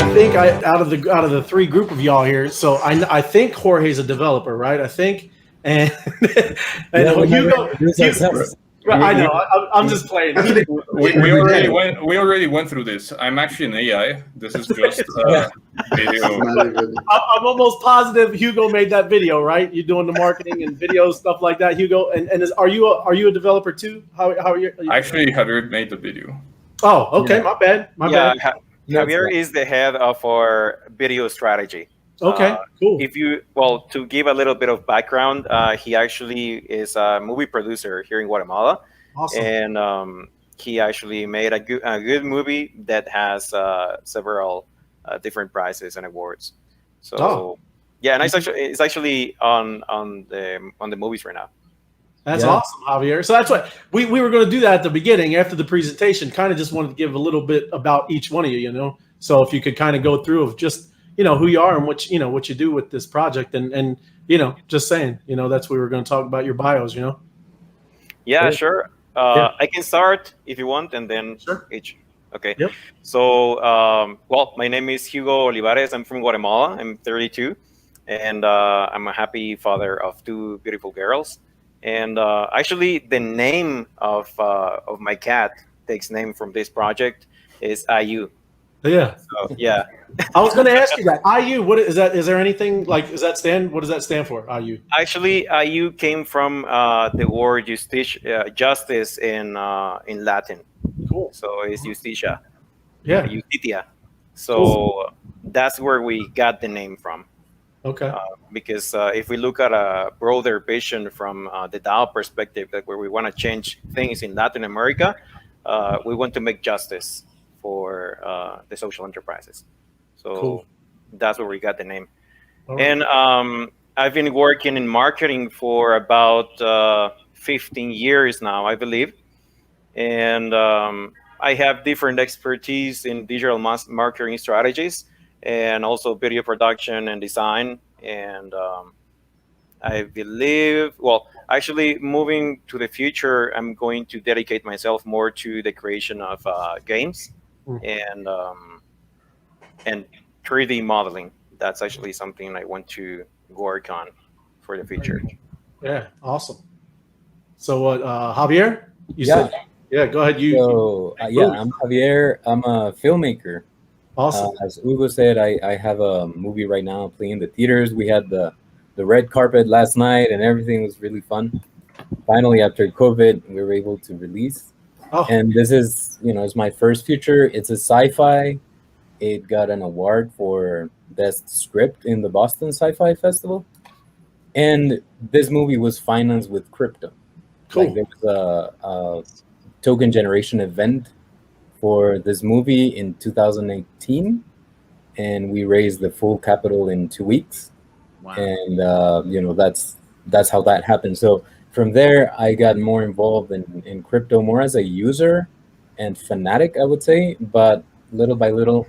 think out of the three group of y'all here, so I think Jorge's a developer, right? I think, and Hugo. Right, I know. I'm just playing. We already went through this. I'm actually an AI. This is just video. I'm almost positive Hugo made that video, right? You're doing the marketing and video stuff like that, Hugo. And are you a developer too? How are you? Actually, Javier made the video. Oh, okay. My bad. Javier is the head of our video strategy. Okay, cool. To give a little bit of background, he actually is a movie producer here in Guatemala. Awesome. And he actually made a good movie that has several different prizes and awards. So and it's actually on the movies right now. That's awesome, Javier. So that's what we were going to do that at the beginning after the presentation. Kind of just wanted to give a little bit about each one of you, So if you could kind of go through of just who you are and what you do with this project, and just saying, that's what we were going to talk about your bios, Yeah, sure. I can start if you want, and then each. Okay. Yep. So, my name is Hugo Olivares. I'm from Guatemala. I'm 32, and I'm a happy father of two beautiful girls. And actually, the name of my cat takes name from this project is IU. Yeah. So, yeah. I was going to ask you that. IU, what is that? Is there anything what does that stand for? IU. Actually, IU came from the word justice in Latin. Cool. So it's justicia. Yeah. Justitia. So that's where we got the name from. Okay. Because if we look at a broader vision from the DAO perspective, that where we want to change things in Latin America, we want to make justice for the social enterprises. So that's where we got the name. Right. And I've been working in marketing for about 15 years now, I believe. And I have different expertise in digital marketing strategies and also video production and design. And I believe, actually moving to the future, I'm going to dedicate myself more to the creation of games and 3D modeling. That's actually something I want to work on for the future. Yeah, awesome. So Javier, you said, go ahead. I'm Javier. I'm a filmmaker. Awesome. As Hugo said, I have a movie right now playing in the theaters. We had the red carpet last night and everything was really fun. Finally, after COVID, we were able to release. And this is, it's my first feature. It's a sci-fi. It got an award for best script in the Boston Sci-Fi Festival. And this movie was financed with crypto. Cool. Like there was a token generation event for this movie in 2018, and we raised the full capital in 2 weeks. Wow. And that's how that happened. So from there, I got more involved in crypto, more as a user and fanatic, I would say. But little by little,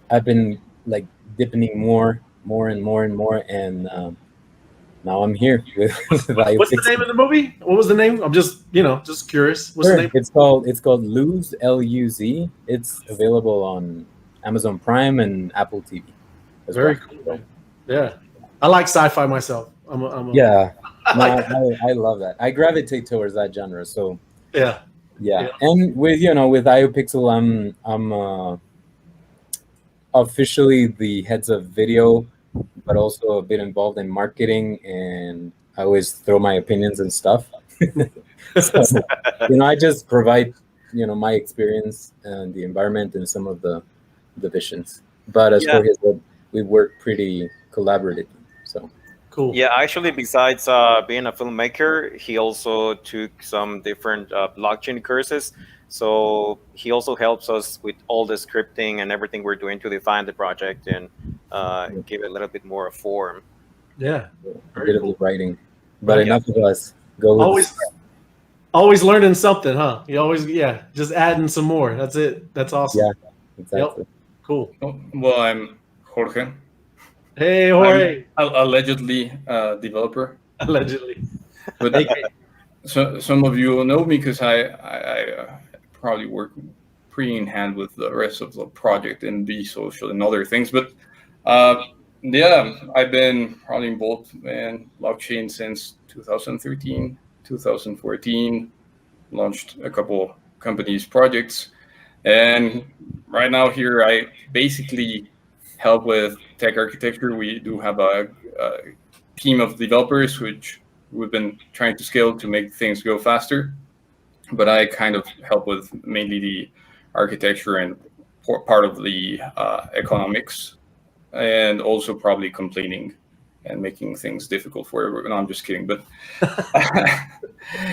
I've been like dipping more and more, and now I'm here. What's the name of the movie? What was the name? I'm just curious. What's the name? It's called Luz, Luz. It's available on Amazon Prime and Apple TV. Very cool. Yeah, I like sci-fi myself. I love that. I gravitate towards that genre. So yeah. And with IUPixel, I'm officially the heads of video, but also a bit involved in marketing, and I always throw my opinions and stuff. So, I just provide, my experience and the environment and some of the visions. But as Jorge said, we work pretty collaboratively. So cool. Yeah, actually, besides being a filmmaker, he also took some different blockchain courses. So he also helps us with all the scripting and everything we're doing to define the project and give it a little bit more form. Yeah, a bit of writing, but enough of us. Go always learning something, huh? You always just adding some more. That's it. That's awesome. Yeah, exactly. Yep. Cool. Well, I'm Jorge. Hey, Jorge. I'm allegedly a developer. Allegedly. But so some of you know me because I probably work pretty in hand with the rest of the project and bees.social and other things. But yeah, I've been probably involved in blockchain since 2013, 2014, launched a couple companies' projects. And right now here, I basically help with tech architecture. We do have a team of developers, which we've been trying to scale to make things go faster. But I kind of help with mainly the architecture and part of the economics, and also probably complaining and making things difficult for everyone. No, I'm just kidding. But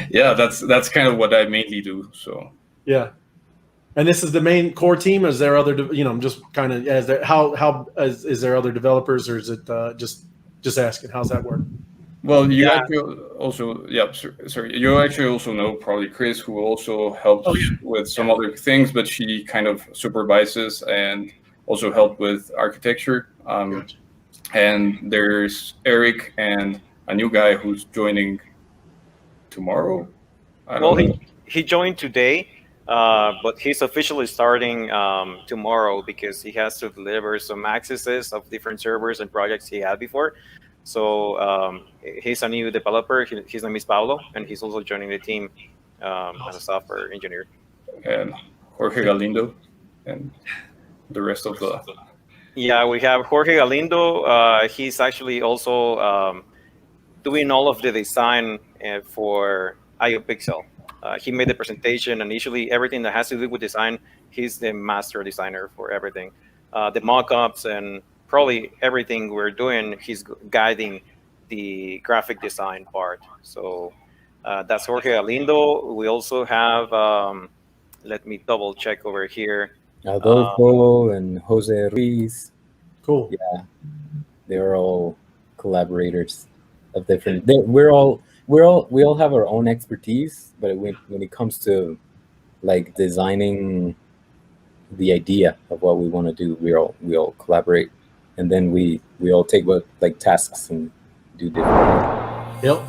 yeah, that's kind of what I mainly do. So yeah. And this is the main core team. Is there other, I'm just kind of, is there other developers, or is it just asking, how's that work? Well, you actually also, sorry, you actually also know probably Chris, who also helps with some other things, but she kind of supervises and also helped with architecture. Gotcha. And there's Eric and a new guy who's joining tomorrow. He joined today. But he's officially starting tomorrow because he has to deliver some accesses of different servers and projects he had before. So he's a new developer. His name is Paulo, and he's also joining the team as a software engineer. And Jorge Galindo and the rest of the... Yeah, we have Jorge Galindo. He's actually also doing all of the design for IUPixel. He made the presentation, and usually everything that has to do with design, he's the master designer for everything. The mock-ups and probably everything we're doing, he's guiding the graphic design part. So that's Jorge Galindo. We also have, let me double check over here. Adolfo and Jose Ruiz. Cool. Yeah, they're all collaborators of different. We all have our own expertise, but when it comes to like designing the idea of what we want to do, we all collaborate, and then we all take tasks and do different. Yep.